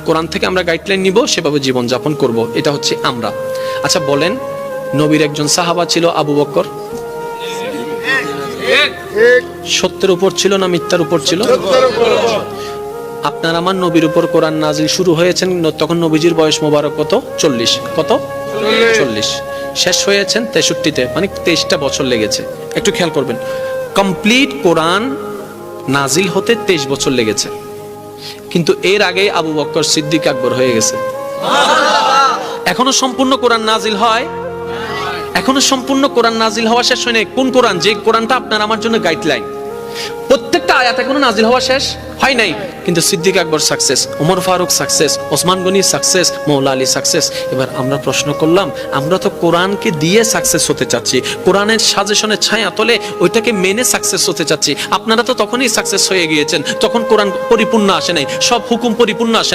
কোরআন থেকে আমরা গাইডলাইন নিব, সেভাবে জীবন যাপন করব, এটা হচ্ছে আমরা। আচ্ছা বলেন, নবীর একজন সাহাবা ছিল আবু বকর, সত্যের উপর ছিল না মিথ্যার উপর ছিল? আপনার আমার নবীর উপর কোরআন নাজিল শুরু হয়েছেন তখন নবীজির বয়স মোবারক কত? 40। কত? 40। শেষ হয়েছেন 63-তে, মানে 23টা বছর লেগেছে। একটু খেয়াল করবেন, কমপ্লিট কোরআন নাজিল হতে 23 বছর লেগেছে। কিন্তু এর আগে আবু বকর সিদ্দিক আকবর হয়ে গেছে। এখনো সম্পূর্ণ কোরআন নাজিল হয়, এখনো সম্পূর্ণ কোরআন নাজিল হওয়া শেষ হয়নি। কোন কোরআন? যে কোরআনটা আপনার আমার জন্য গাইডলাইন। প্রত্যেকটা আয়াত এখনো নাজিল হওয়া শেষ হয় নাই, কিন্তু Siddiq Akbar success, Omar Farooq success, Osman Ghani success, Maula Ali success. এবার আমরা প্রশ্ন করলাম, আমরা তো কোরআনকে দিয়ে সাকসেস হতে চাচ্ছি, কোরআনের সাজেশনের ছায়া তলে ওইটাকে মেনে সাকসেস হতে চাচ্ছি। আপনারা তো তখনই সাকসেস হয়ে গিয়েছেন, তখন কোরআন পরিপূর্ণ আসে নাই, সব হুকুম পরিপূর্ণ আসে।